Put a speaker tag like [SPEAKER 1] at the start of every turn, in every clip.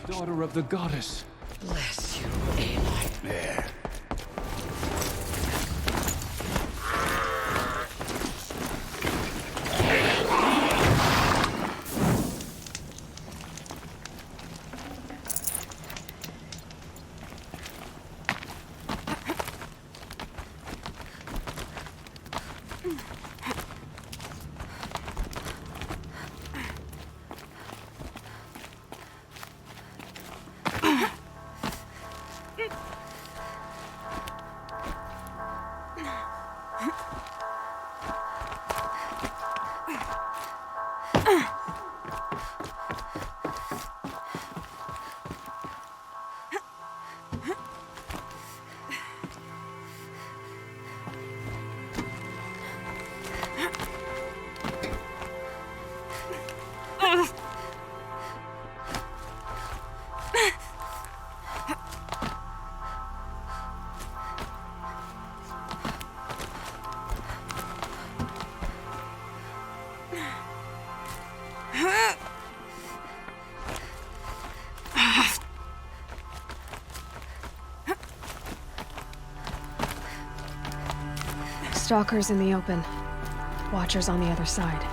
[SPEAKER 1] Daughter of the goddess.
[SPEAKER 2] Bless you, Aloy.
[SPEAKER 1] There.
[SPEAKER 3] Stalkers in the open. Watchers on the other side.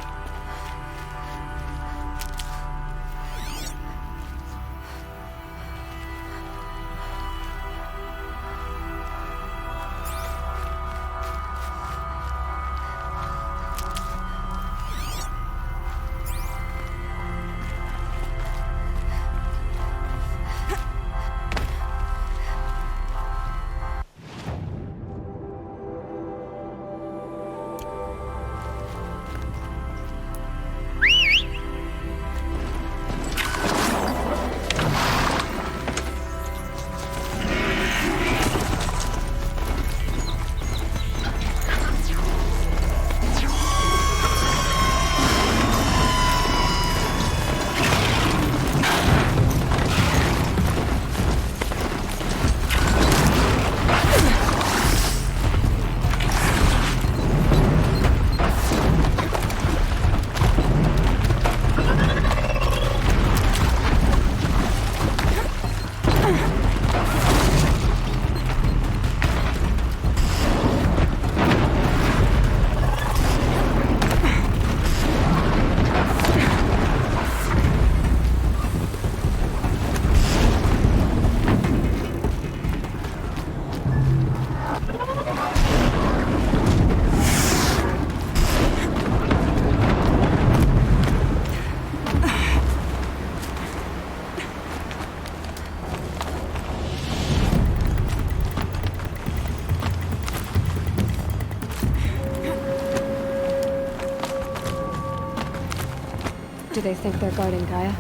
[SPEAKER 3] Do they think they're guarding Gaia?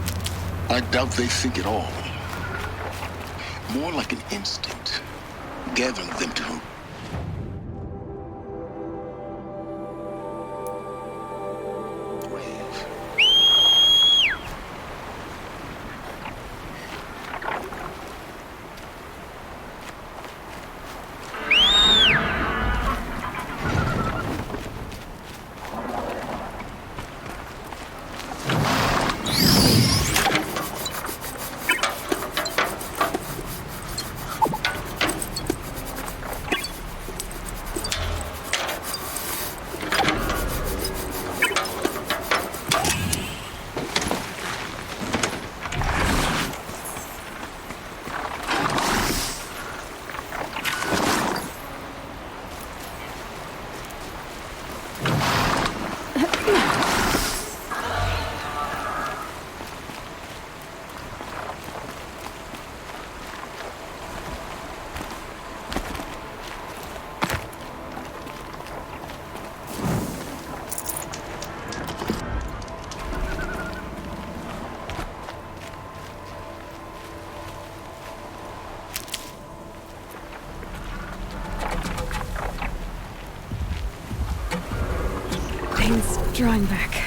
[SPEAKER 4] I doubt they think at all. More like an instinct, gathering them to her.
[SPEAKER 3] Pain's drawing back.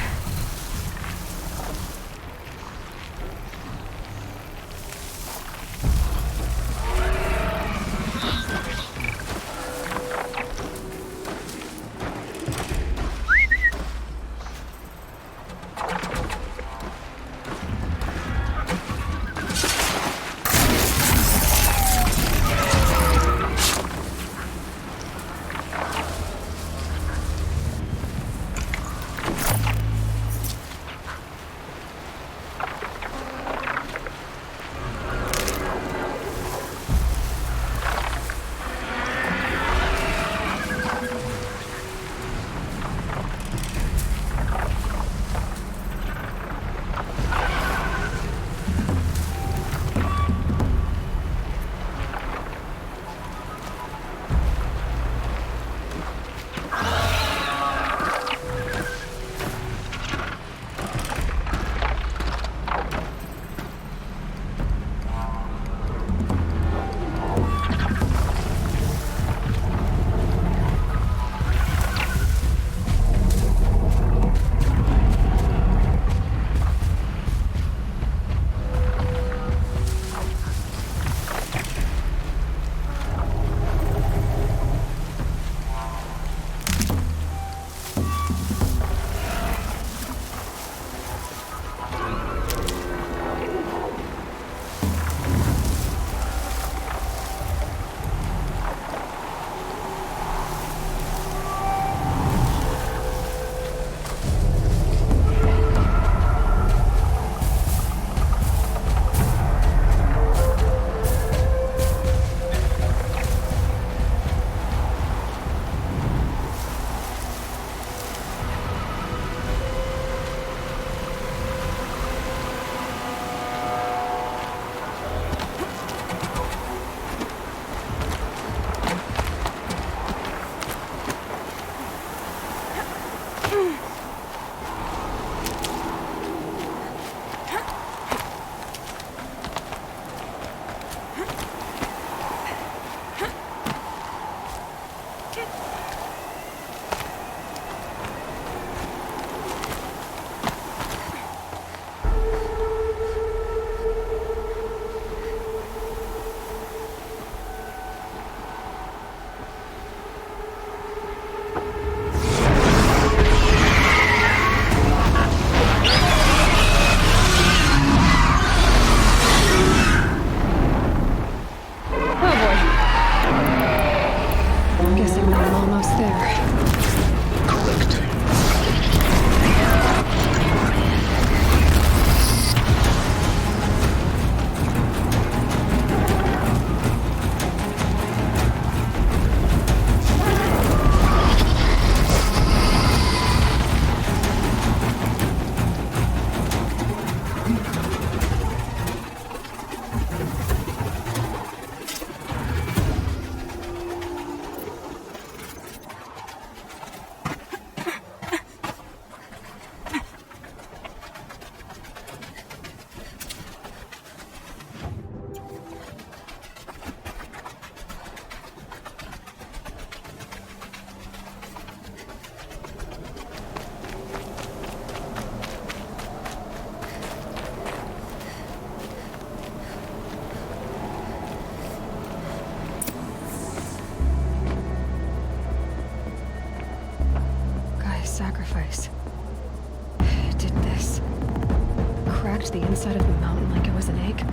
[SPEAKER 3] the inside of the mountain like it was an egg?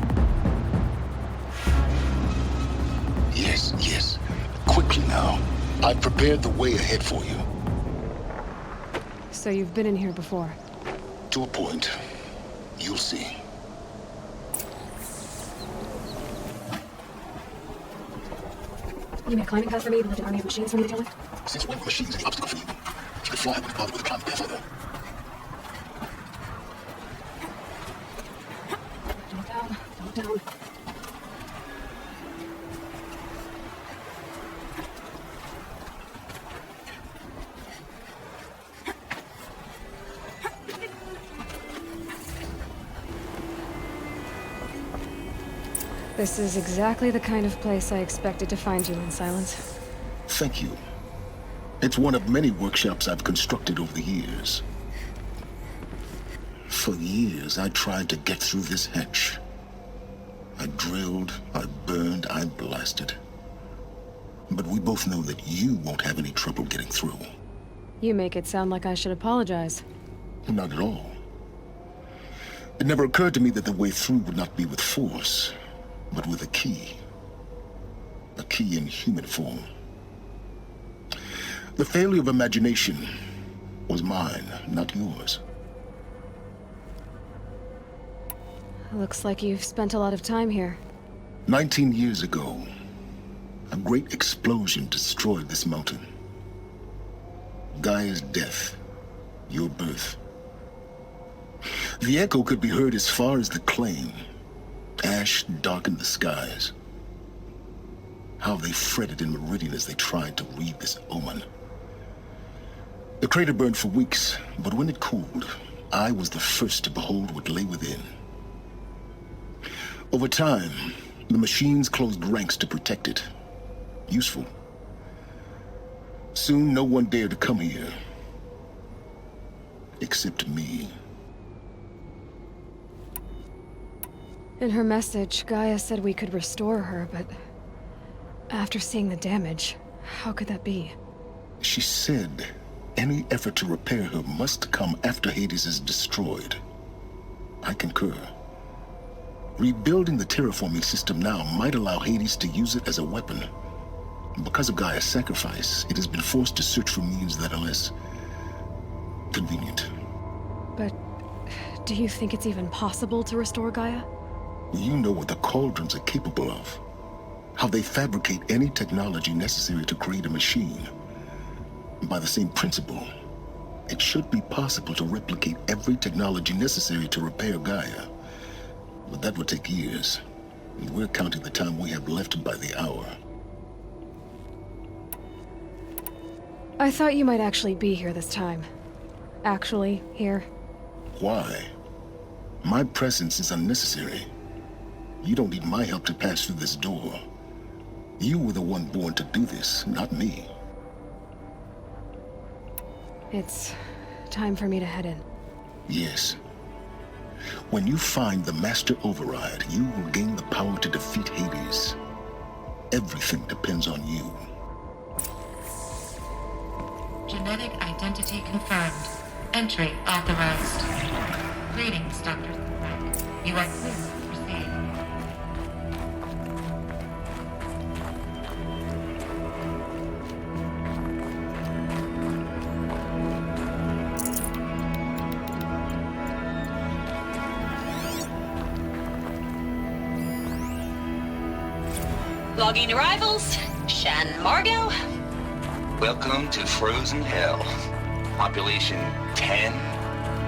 [SPEAKER 4] Yes, yes. Quickly now. I've prepared the way ahead for you.
[SPEAKER 3] So you've been in here before?
[SPEAKER 4] To a point. You'll see.
[SPEAKER 3] You made a climbing path for me to lift an army of machines for me to deal with?
[SPEAKER 4] Since when were machines any obstacle for you? If you could fly, I wouldn't bother with a climbing path either.
[SPEAKER 3] Don't down. This is exactly the kind of place I expected to find you in, Silence.
[SPEAKER 4] Thank you. It's one of many workshops I've constructed over the years. For years, I tried to get through this hatch. I drilled, I burned, I blasted. But we both know that you won't have any trouble getting through.
[SPEAKER 3] You make it sound like I should apologize.
[SPEAKER 4] Not at all. It never occurred to me that the way through would not be with force, but with a key. A key in human form. The failure of imagination was mine, not yours.
[SPEAKER 3] Looks like you've spent a lot of time here.
[SPEAKER 4] 19 years ago, a great explosion destroyed this mountain. Gaia's death, your birth. The echo could be heard as far as the claim. Ash darkened the skies. How they fretted in Meridian as they tried to read this omen. The crater burned for weeks, but when it cooled, I was the first to behold what lay within. Over time, the machines closed ranks to protect it. Useful. Soon, no one dared to come here. Except me.
[SPEAKER 3] In her message, Gaia said we could restore her, but after seeing the damage, how could that be?
[SPEAKER 4] She said any effort to repair her must come after Hades is destroyed. I concur. Rebuilding the terraforming system now might allow Hades to use it as a weapon. Because of Gaia's sacrifice, it has been forced to search for means that are less convenient.
[SPEAKER 3] But do you think it's even possible to restore Gaia?
[SPEAKER 4] You know what the Cauldrons are capable of. How they fabricate any technology necessary to create a machine. By the same principle, it should be possible to replicate every technology necessary to repair Gaia. But that would take years. And we're counting the time we have left by the hour.
[SPEAKER 3] I thought you might actually be here this time. Actually, here.
[SPEAKER 4] Why? My presence is unnecessary. You don't need my help to pass through this door. You were the one born to do this, not me.
[SPEAKER 3] It's time for me to head in.
[SPEAKER 4] Yes. When you find the Master Override, you will gain the power to defeat Hades. Everything depends on you.
[SPEAKER 1] Genetic identity confirmed. Entry authorized. Greetings, Dr. You are clear to proceed.
[SPEAKER 5] Logging arrivals. Shan Margot.
[SPEAKER 6] Welcome to Frozen Hell. Population 10.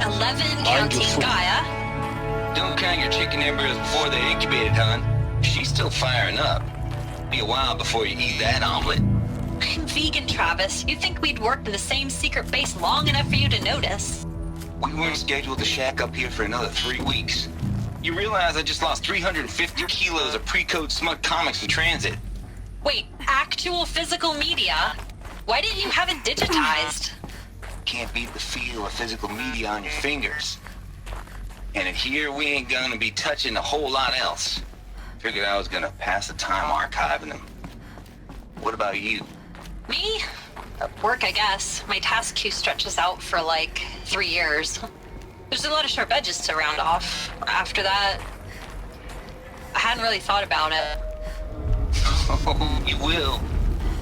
[SPEAKER 5] 11 counting Gaia.
[SPEAKER 6] Don't count your chicken embers before they're incubated, hon. She's still firing up. Be a while before you eat that omelet.
[SPEAKER 5] I'm vegan, Travis. You'd think we'd worked in the same secret base long enough for you to notice.
[SPEAKER 6] We weren't scheduled to shack up here for another 3 weeks. You realize I just lost 350 kilos of pre-code smut comics in transit.
[SPEAKER 5] Wait, actual physical media? Why didn't you have it digitized?
[SPEAKER 6] Can't beat the feel of physical media on your fingers. And in here, we ain't gonna be touching a whole lot else. Figured I was gonna pass the time archiving them. What about you?
[SPEAKER 5] Me? Work, I guess. My task queue stretches out for like 3 years. There's a lot of sharp edges to round off. After that, I hadn't really thought about it.
[SPEAKER 6] Oh, you will.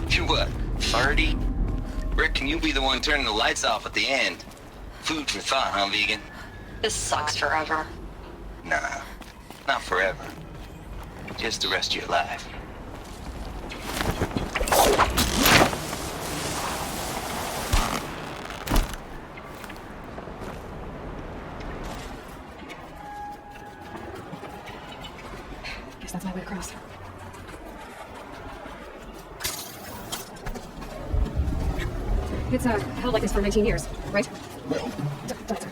[SPEAKER 6] You're what, 30? Rick, can you be the one turning the lights off at the end? Food for thought, huh, vegan?
[SPEAKER 5] This sucks forever.
[SPEAKER 6] Nah, not forever. Just the rest of your life.
[SPEAKER 3] Guess that's my way across. It's held like this for 19 years, right?
[SPEAKER 4] Well,
[SPEAKER 3] Doctor.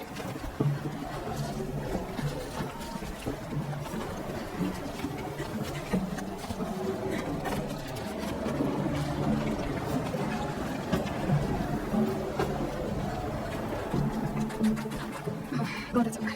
[SPEAKER 3] Glad it's over.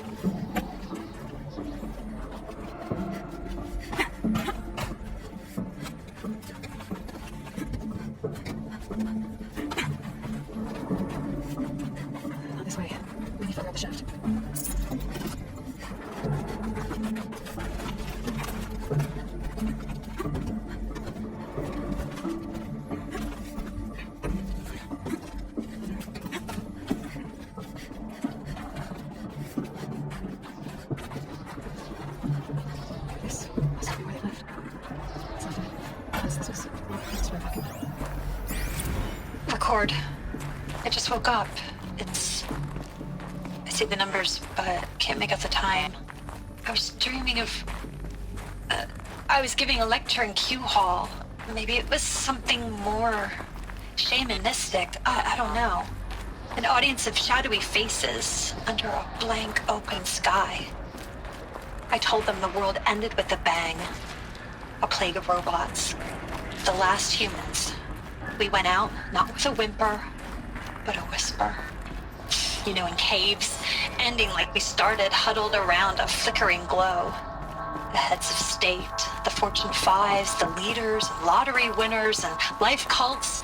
[SPEAKER 3] Not this way. We need to figure out the shaft. This must be where they lived. It's not it. This was right back in.
[SPEAKER 5] Record. I just woke up. I see the numbers, but can't make out the time. I was dreaming of... I was giving a lecture in Q Hall. Maybe it was something more shamanistic. I don't know. An audience of shadowy faces under a blank open sky. I told them the world ended with a bang. A plague of robots. The last humans. We went out, not with a whimper, but a whisper. You know, in caves, ending like we started, huddled around a flickering glow. The heads of state, the Fortune 5s, the leaders, lottery winners, and life cults,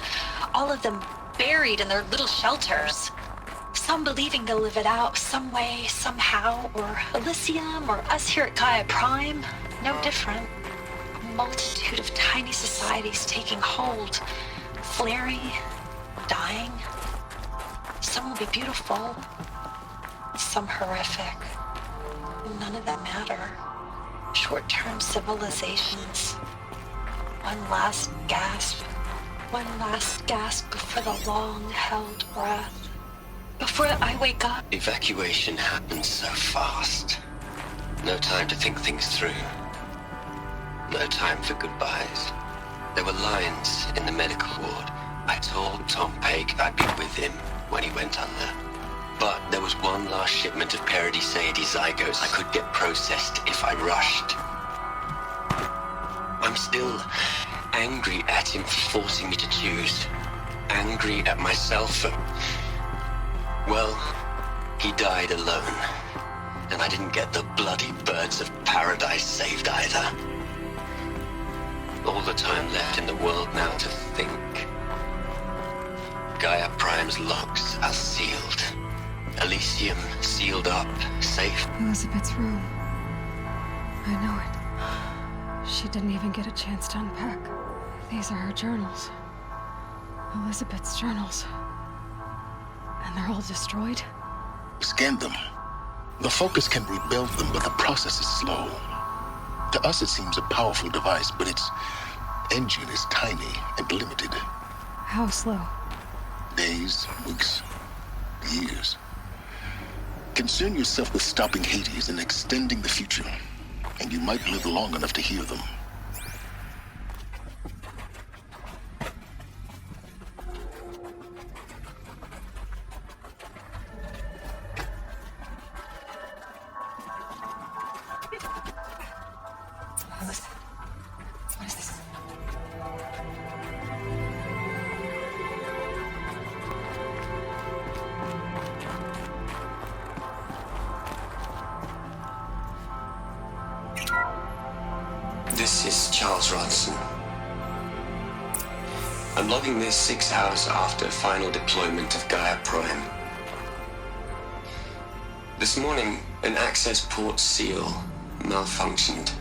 [SPEAKER 5] all of them buried in their little shelters. Some believing they'll live it out some way, somehow, or Elysium, or us here at Gaia Prime, no different. A multitude of tiny societies taking hold, flaring, dying. Some will be beautiful, some horrific. None of them matter. Short-term civilizations. One last gasp. One last gasp before the long-held breath. Before I wake up.
[SPEAKER 2] Evacuation happened so fast. No time to think things through. No time for goodbyes. There were lines in the medical ward. I told Tom Pake I'd be with him when he went under. But there was one last shipment of Paradiseidae zygotes I could get processed if I rushed. I'm still angry at him for forcing me to choose. Angry at myself for... Well, he died alone. And I didn't get the bloody birds of paradise saved either. All the time left in the world now to think. Gaia Prime's locks are sealed. Elysium sealed up, safe.
[SPEAKER 3] Elizabeth's room. I know it. She didn't even get a chance to unpack. These are her journals. Elizabeth's journals. And they're all destroyed?
[SPEAKER 4] scan them. The Focus can rebuild them, but the process is slow. To us, it seems a powerful device, but its engine is tiny and limited.
[SPEAKER 3] How slow?
[SPEAKER 4] Days, weeks, years. Concern yourself with stopping Hades and extending the future, and you might live long enough to hear them.
[SPEAKER 3] What is this?
[SPEAKER 2] This is Charles Roshan. I'm logging this 6 hours after final deployment of Gaia Prime. This morning, an access port seal malfunctioned.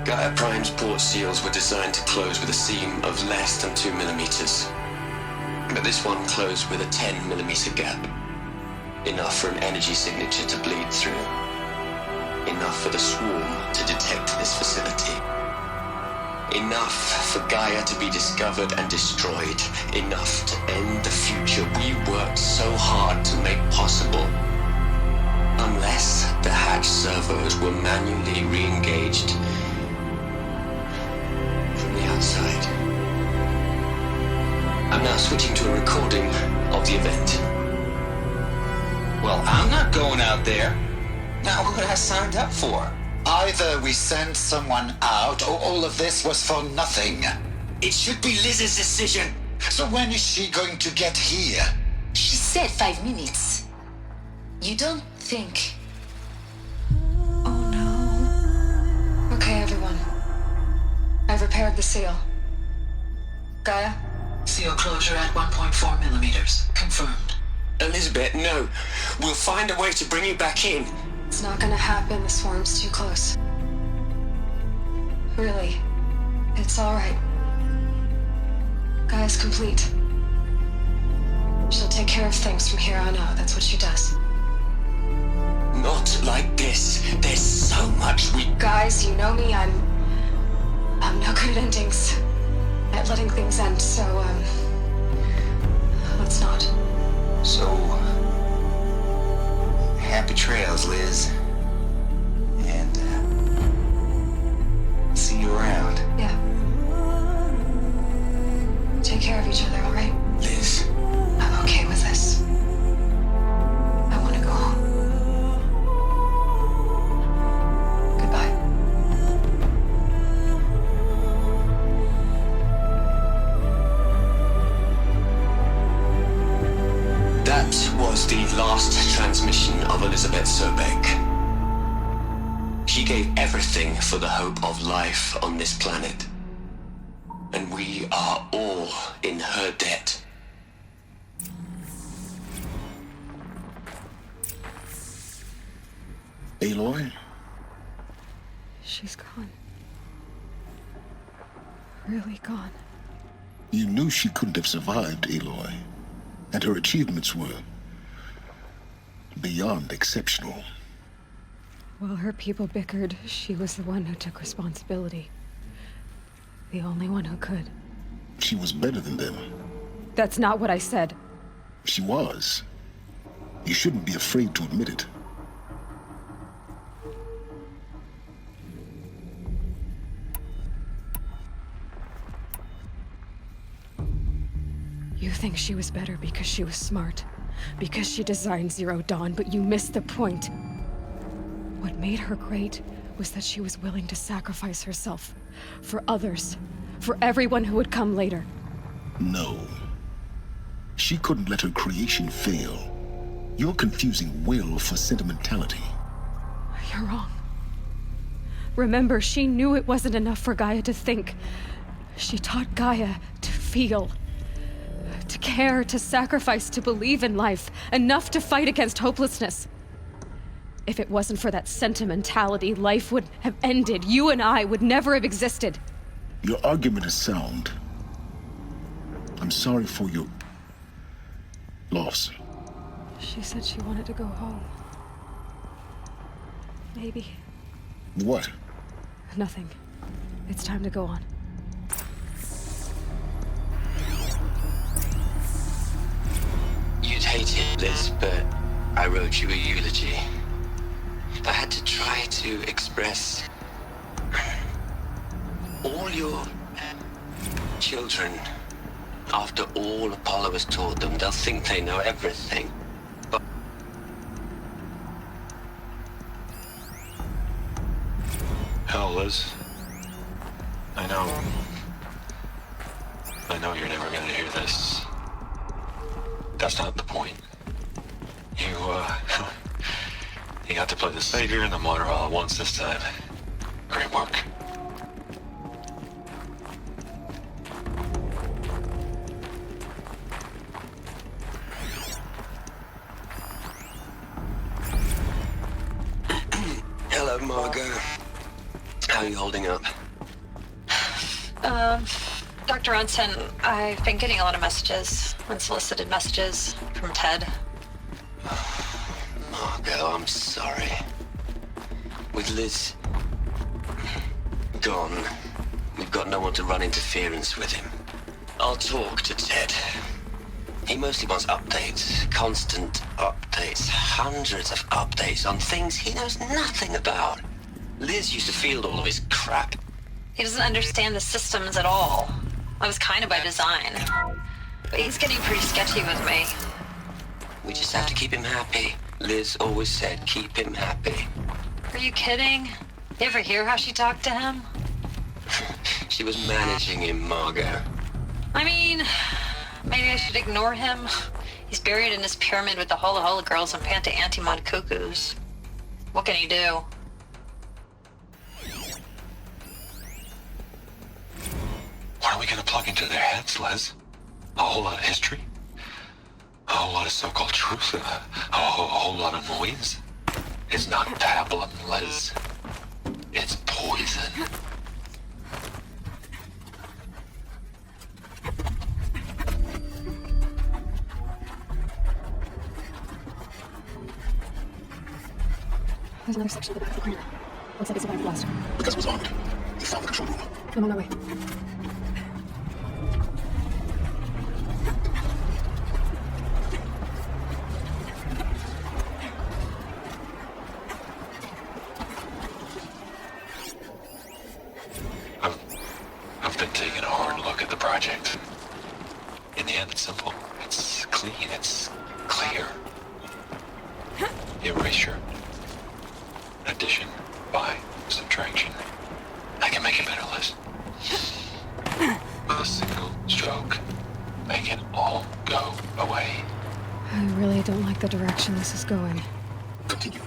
[SPEAKER 2] Gaia Prime's port seals were designed to close with a seam of less than 2 millimeters. But this one closed with a 10 millimeter gap. Enough for an energy signature to bleed through. Enough for the swarm to detect this facility. Enough for Gaia to be discovered and destroyed. Enough to end the future we worked so hard to make possible. Unless the hatch servos were manually re-engaged from the outside. I'm now switching to a recording of the event.
[SPEAKER 6] Well, I'm not going out there. Not what I signed up for.
[SPEAKER 7] Either we send someone out, or all of this was for nothing.
[SPEAKER 2] It should be Liz's decision.
[SPEAKER 7] So when is she going to get here?
[SPEAKER 8] She said 5 minutes. You don't think...
[SPEAKER 3] Oh no. Okay, everyone. I've repaired the seal. Gaia?
[SPEAKER 9] Seal closure at 1.4 millimeters. Confirmed.
[SPEAKER 2] Elizabeth, no. We'll find a way to bring you back in.
[SPEAKER 3] It's not gonna happen. The swarm's too close. Really. It's alright. Gaia's complete. She'll take care of things from here on out. That's what she does.
[SPEAKER 2] Not like this. There's so much we...
[SPEAKER 3] Guys, you know me. I'm no good at endings. At letting things end, so, let's not.
[SPEAKER 6] So, happy trails, Liz. And, see you around.
[SPEAKER 3] Yeah. Take care of each other, alright?
[SPEAKER 2] Liz.
[SPEAKER 3] I'm okay with this. I want to go home. Goodbye.
[SPEAKER 2] That was the last transmission of Elizabeth Sobek. She gave everything for the hope of life on this planet. And we are all in her debt.
[SPEAKER 4] Aloy?
[SPEAKER 3] She's gone. Really gone.
[SPEAKER 4] You knew she couldn't have survived, Aloy. And her achievements were beyond exceptional.
[SPEAKER 3] While her people bickered, she was the one who took responsibility. The only one who could.
[SPEAKER 4] She was better than them.
[SPEAKER 3] That's not what I said.
[SPEAKER 4] She was. You shouldn't be afraid to admit it.
[SPEAKER 3] You think she was better because she was smart, because she designed Zero Dawn, but you missed the point. What made her great was that she was willing to sacrifice herself for others, for everyone who would come later.
[SPEAKER 4] No. She couldn't let her creation fail. You're confusing will for sentimentality.
[SPEAKER 3] You're wrong. Remember, she knew it wasn't enough for Gaia to think. She taught Gaia to feel. To care, to sacrifice, to believe in life, enough to fight against hopelessness. If it wasn't for that sentimentality, life would have ended. You and I would never have existed.
[SPEAKER 4] Your argument is sound. I'm sorry for your loss.
[SPEAKER 3] She said she wanted to go home. Maybe.
[SPEAKER 4] What?
[SPEAKER 3] Nothing. It's time to go on.
[SPEAKER 2] You'd hate it, Liz, but I wrote you a eulogy. I had to try to express all your children. After all Apollo has taught them, they'll think they know everything. But
[SPEAKER 10] hell, Liz. I know you're never gonna hear this. That's not the point. You got to play the savior and the martyr all at once this time. Great work.
[SPEAKER 2] Margot, how are you holding up?
[SPEAKER 5] Dr. Roshan, I've been getting a lot of messages, unsolicited messages from Ted.
[SPEAKER 2] Margot, I'm sorry. With Liz gone, we've got no one to run interference with him. I'll talk to Ted. He mostly wants updates, constant updates, hundreds of updates on things he knows nothing about. Liz used to field all of his crap.
[SPEAKER 5] He doesn't understand the systems at all. That was kind of by design. But he's getting pretty sketchy with me.
[SPEAKER 2] We just have to keep him happy. Liz always said, keep him happy.
[SPEAKER 5] Are you kidding? You ever hear how she talked to him?
[SPEAKER 2] She was managing him, Margot.
[SPEAKER 5] I mean, maybe I should ignore him. He's buried in his pyramid with the Hola Hola girls and Panta Antimon cuckoos. What can he do?
[SPEAKER 10] What are we gonna plug into their heads, Liz? A whole lot of history? A whole lot of so-called truth? A whole lot of noise? It's not pablum, Liz. It's poison.
[SPEAKER 3] There's another section at the back of the corner. Looks like it survived blast.
[SPEAKER 4] Because it was armed. He found the control room.
[SPEAKER 3] I'm on my way.
[SPEAKER 10] I've been taking a hard look at the project. In the end, it's simple. It's clean. It's clear. Erasure. Addition. By subtraction. I can make it better, Liz. With a single stroke. Make it all go away.
[SPEAKER 3] I really don't like the direction this is going.
[SPEAKER 4] Continue.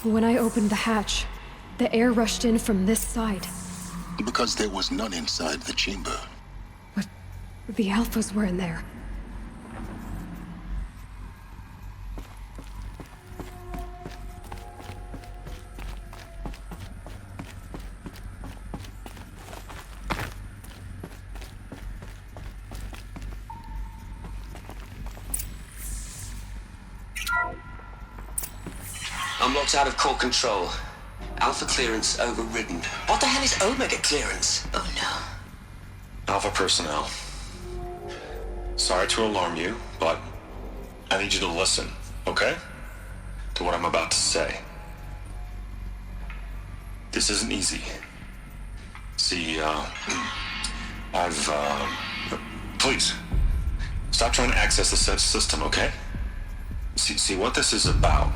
[SPEAKER 3] When I opened the hatch, the air rushed in from this side.
[SPEAKER 4] Because there was none inside the chamber.
[SPEAKER 3] But the alphas were in there.
[SPEAKER 2] I'm locked out of core control. Alpha clearance overridden. What the hell is Omega clearance?
[SPEAKER 8] Oh no.
[SPEAKER 10] Alpha personnel. Sorry to alarm you, but I need you to listen, okay? To what I'm about to say. This isn't easy. See, please, stop trying to access the system, okay? See, what this is about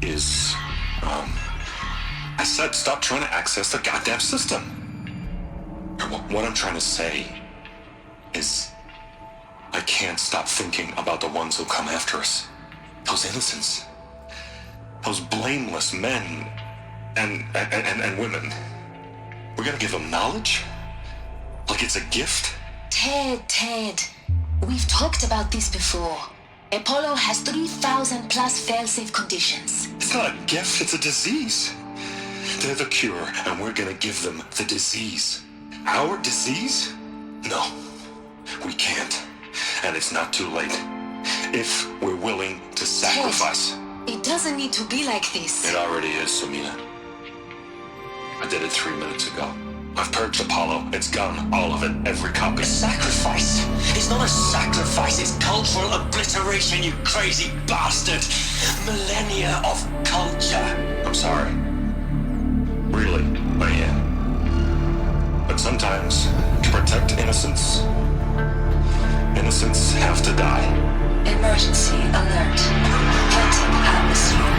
[SPEAKER 10] is, I said stop trying to access the goddamn system. What I'm trying to say is I can't stop thinking about the ones who come after us. Those innocents. Those blameless men and women. We're gonna give them knowledge? Like it's a gift?
[SPEAKER 8] Ted. We've talked about this before. Apollo has 3,000 plus fail-safe conditions.
[SPEAKER 10] It's not a gift, it's a disease. They're the cure, and we're gonna give them the disease. Our disease? No, we can't. And it's not too late. If we're willing to sacrifice.
[SPEAKER 8] Ted, it doesn't need to be like this.
[SPEAKER 10] It already is, Samina. I did it 3 minutes ago. I've purged Apollo. It's gone. All of it. Every copy.
[SPEAKER 7] A sacrifice? It's not a sacrifice, it's cultural obliteration, you crazy bastard! Millennia of culture!
[SPEAKER 10] I'm sorry. Really, I am. But sometimes, to protect innocence, innocents have to die.
[SPEAKER 8] Emergency alert. Entering atmosphere.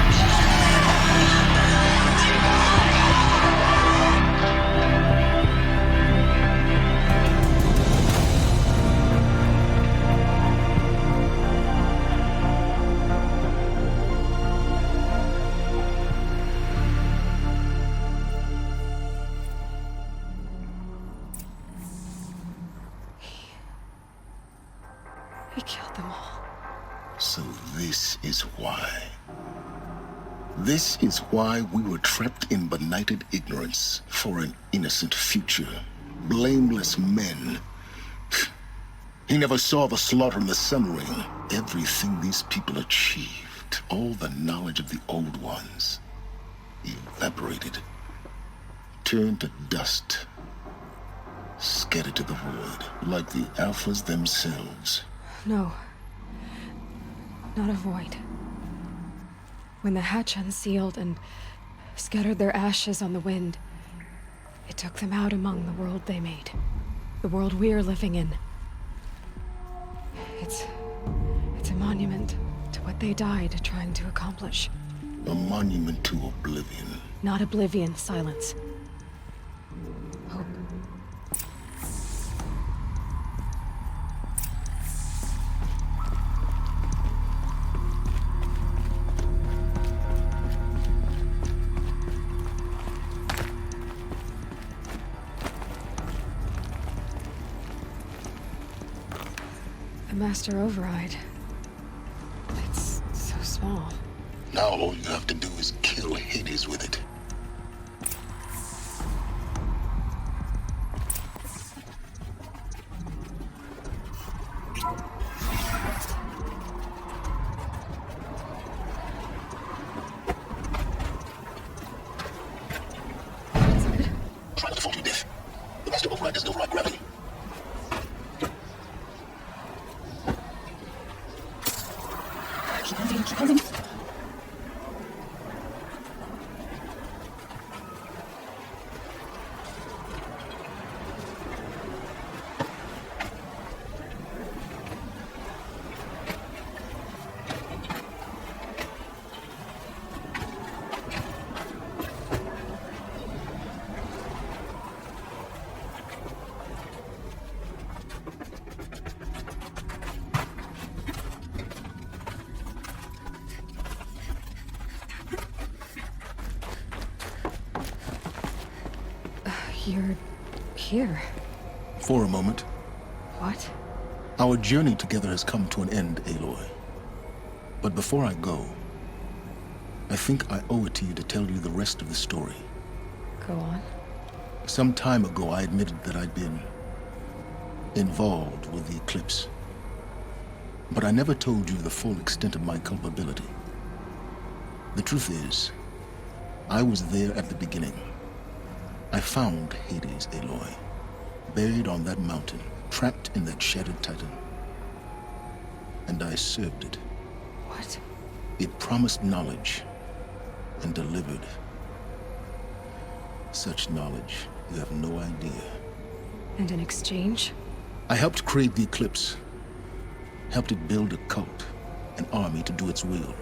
[SPEAKER 3] He killed them all.
[SPEAKER 4] So this is why. This is why we were trapped in benighted ignorance for an innocent future. Blameless men. He never saw the slaughter in the Sun Ring. Everything these people achieved, all the knowledge of the old ones, evaporated, turned to dust, scattered to the void, like the Alphas themselves.
[SPEAKER 3] No. Not a void. When the hatch unsealed and scattered their ashes on the wind, it took them out among the world they made. The world we're living in. It's a monument to what they died trying to accomplish.
[SPEAKER 4] A monument to oblivion.
[SPEAKER 3] Not oblivion, silence. Hope. The master override. It's so small.
[SPEAKER 4] Now all you have to do is kill Hades with it. Try not to fall to your death. The master override doesn't override gravity. Keep holding.
[SPEAKER 3] You're here.
[SPEAKER 4] For a moment.
[SPEAKER 3] What?
[SPEAKER 4] Our journey together has come to an end, Aloy. But before I go, I think I owe it to you to tell you the rest of the story.
[SPEAKER 3] Go on.
[SPEAKER 4] Some time ago, I admitted that I'd been involved with the eclipse. But I never told you the full extent of my culpability. The truth is, I was there at the beginning. I found Hades, Aloy, buried on that mountain, trapped in that shattered titan. And I served it.
[SPEAKER 3] What?
[SPEAKER 4] It promised knowledge and delivered. Such knowledge, you have no idea.
[SPEAKER 3] And in exchange?
[SPEAKER 4] I helped create the eclipse. Helped it build a cult, an army to do its will.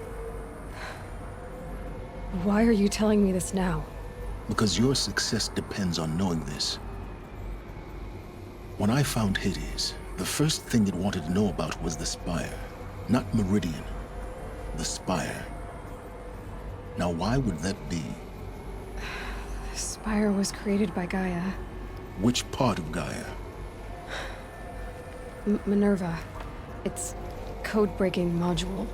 [SPEAKER 3] Why are you telling me this now?
[SPEAKER 4] Because your success depends on knowing this. When I found Hades, the first thing it wanted to know about was the Spire. Not Meridian. The Spire. Now why would that be?
[SPEAKER 3] The Spire was created by Gaia.
[SPEAKER 4] Which part of Gaia?
[SPEAKER 3] Minerva. Its code-breaking module.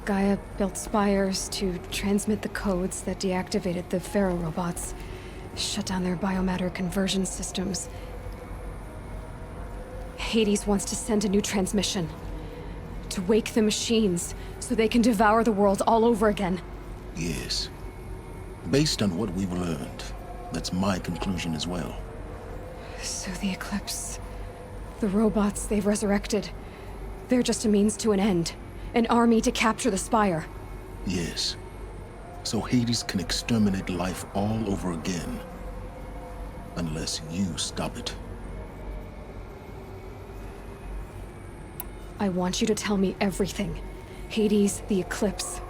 [SPEAKER 3] Gaia built spires to transmit the codes that deactivated the Pharaoh robots, shut down their biomatter conversion systems. Hades wants to send a new transmission. To wake the machines, so they can devour the world all over again.
[SPEAKER 4] Yes. Based on what we've learned, That's my conclusion as well.
[SPEAKER 3] So the Eclipse... the robots they've resurrected... they're just a means to an end. An army to capture the Spire.
[SPEAKER 4] Yes. So Hades can exterminate life all over again. Unless you stop it.
[SPEAKER 3] I want you to tell me everything. Hades, the Eclipse.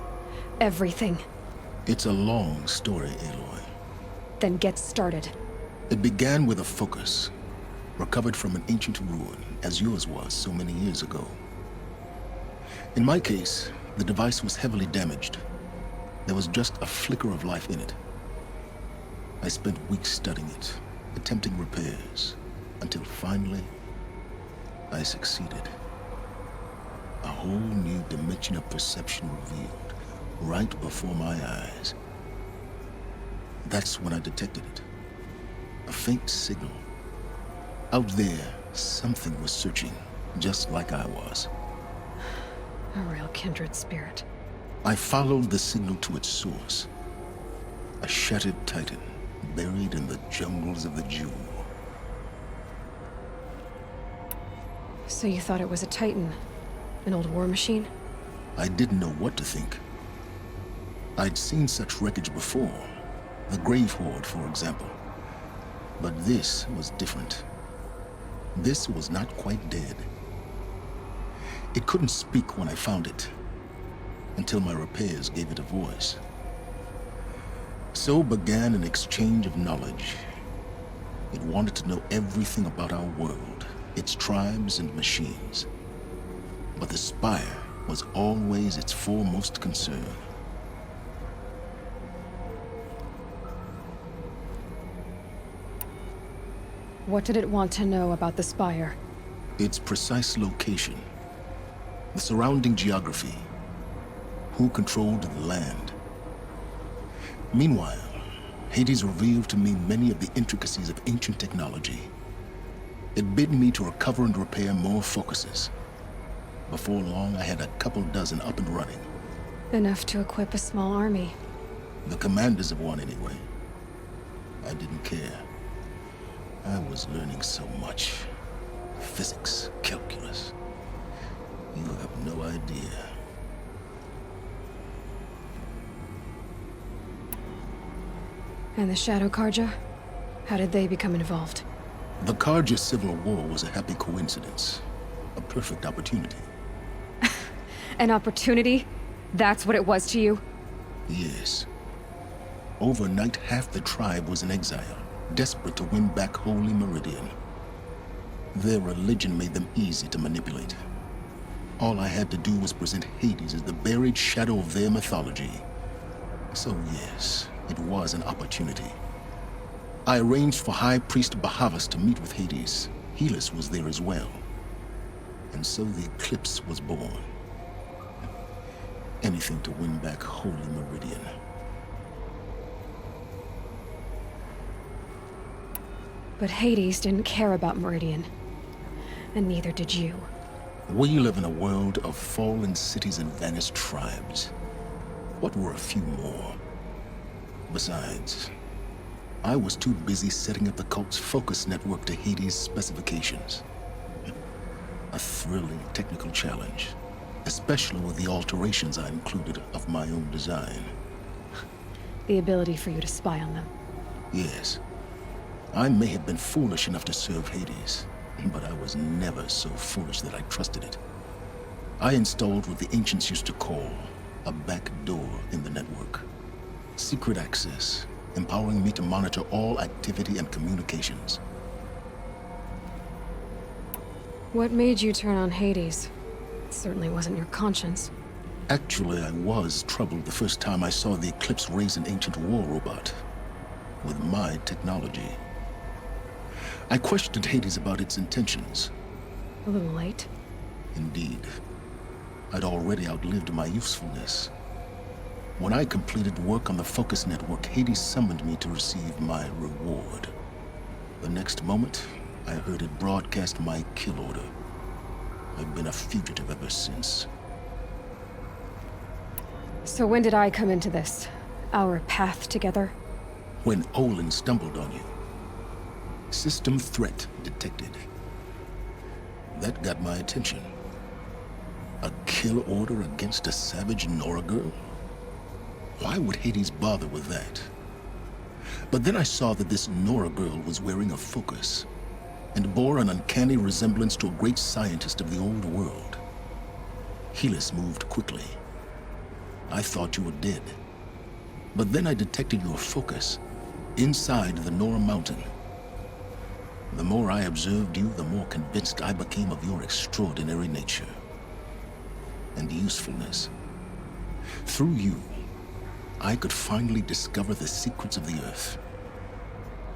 [SPEAKER 3] Everything.
[SPEAKER 4] It's a long story, Aloy.
[SPEAKER 3] Then get started.
[SPEAKER 4] It began with a focus, recovered from an ancient ruin, as yours was so many years ago. In my case, the device was heavily damaged. There was just a flicker of life in it. I spent weeks studying it, attempting repairs, until finally, I succeeded. A whole new dimension of perception revealed, right before my eyes. That's when I detected it. A faint signal. Out there, something was searching, just like I was.
[SPEAKER 3] A real kindred spirit.
[SPEAKER 4] I followed the signal to its source. A shattered titan, buried in the jungles of the Jewel.
[SPEAKER 3] So you thought it was a Titan? An old war machine?
[SPEAKER 4] I didn't know what to think. I'd seen such wreckage before. The Grave Horde, for example. But this was different. This was not quite dead. It couldn't speak when I found it, until my repairs gave it a voice. So began an exchange of knowledge. It wanted to know everything about our world, its tribes and machines. But the Spire was always its foremost concern.
[SPEAKER 3] What did it want to know about the Spire?
[SPEAKER 4] Its precise location, the surrounding geography, who controlled the land. Meanwhile, Hades revealed to me many of the intricacies of ancient technology. It bid me to recover and repair more focuses. Before long, I had a couple dozen up and running.
[SPEAKER 3] Enough to equip a small army.
[SPEAKER 4] The commanders of one, anyway. I didn't care. I was learning so much. Physics, calculus. You have no idea.
[SPEAKER 3] And the Shadow Karja? How did they become involved?
[SPEAKER 4] The Karja Civil War was a happy coincidence. A perfect opportunity.
[SPEAKER 3] An opportunity? That's what it was to you?
[SPEAKER 4] Yes. Overnight, half the tribe was in exile, desperate to win back Holy Meridian. Their religion made them easy to manipulate. All I had to do was present Hades as the buried shadow of their mythology. So yes, it was an opportunity. I arranged for High Priest Bahavas to meet with Hades. Helis was there as well. And so the Eclipse was born. Anything to win back Holy Meridian.
[SPEAKER 3] But Hades didn't care about Meridian. And neither did you.
[SPEAKER 4] We live in a world of fallen cities and vanished tribes. What were a few more? Besides, I was too busy setting up the cult's focus network to Hades' specifications. A thrilling technical challenge, especially with the alterations I included of my own design.
[SPEAKER 3] The ability for you to spy on them.
[SPEAKER 4] Yes. I may have been foolish enough to serve Hades, but I was never so foolish that I trusted it. I installed what the ancients used to call a back door in the network. Secret access, empowering me to monitor all activity and communications.
[SPEAKER 3] What made you turn on Hades? It certainly wasn't your conscience.
[SPEAKER 4] Actually, I was troubled the first time I saw the Eclipse raise an ancient war robot. With my technology. I questioned Hades about its intentions.
[SPEAKER 3] A little late?
[SPEAKER 4] Indeed. I'd already outlived my usefulness. When I completed work on the Focus Network, Hades summoned me to receive my reward. The next moment, I heard it broadcast my kill order. I've been a fugitive ever since.
[SPEAKER 3] So when did I come into this? Our path together?
[SPEAKER 4] when Olin stumbled on you. System threat detected. That got my attention. A kill order against a savage Nora girl? Why would Hades bother with that? But then I saw that this Nora girl was wearing a focus and bore an uncanny resemblance to a great scientist of the old world. Helis moved quickly. I thought you were dead. But then I detected your focus inside the Nora mountain. The more I observed you, the more convinced I became of your extraordinary nature and usefulness. Through you, I could finally discover the secrets of the Earth.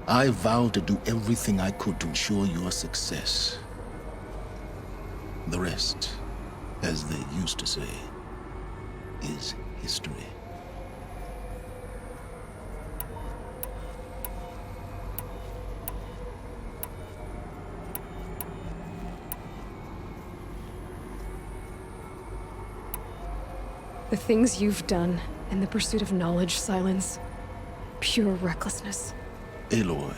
[SPEAKER 4] I vowed to do everything I could to ensure your success. The rest, as they used to say, is history.
[SPEAKER 3] The things you've done in the pursuit of knowledge, Silence. Pure recklessness.
[SPEAKER 4] Aloy,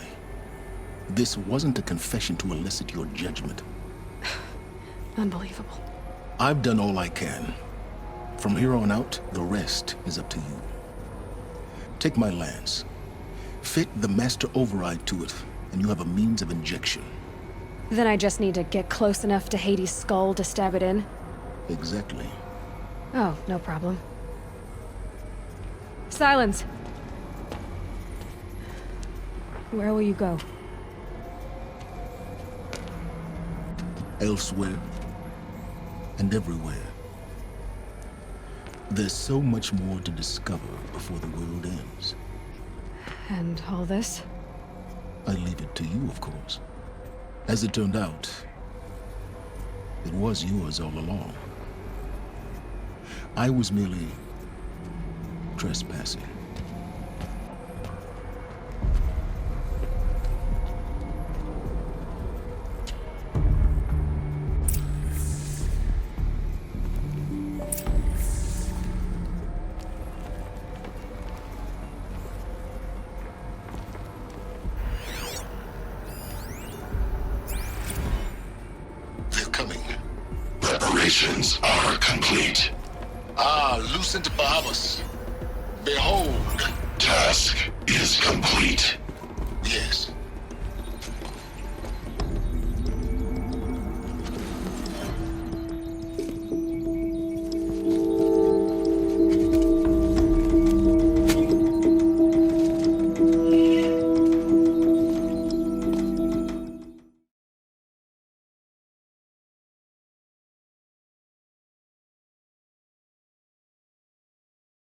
[SPEAKER 4] this wasn't a confession to elicit your judgment.
[SPEAKER 3] Unbelievable.
[SPEAKER 4] I've done all I can. From here on out, the rest is up to you. Take my lance. Fit the master override to it, and you have a means of injection.
[SPEAKER 3] Then I just need to get close enough to Hades' skull to stab it in?
[SPEAKER 4] Exactly.
[SPEAKER 3] Oh, no problem. Silence! Where will you go?
[SPEAKER 4] Elsewhere. And everywhere. There's so much more to discover before the world ends.
[SPEAKER 3] And all this?
[SPEAKER 4] I leave it to you, of course. As it turned out, it was yours all along. I was merely trespassing. They're coming.
[SPEAKER 11] Preparations are complete.
[SPEAKER 4] Lucent Bahamas. Behold.
[SPEAKER 11] Task is complete.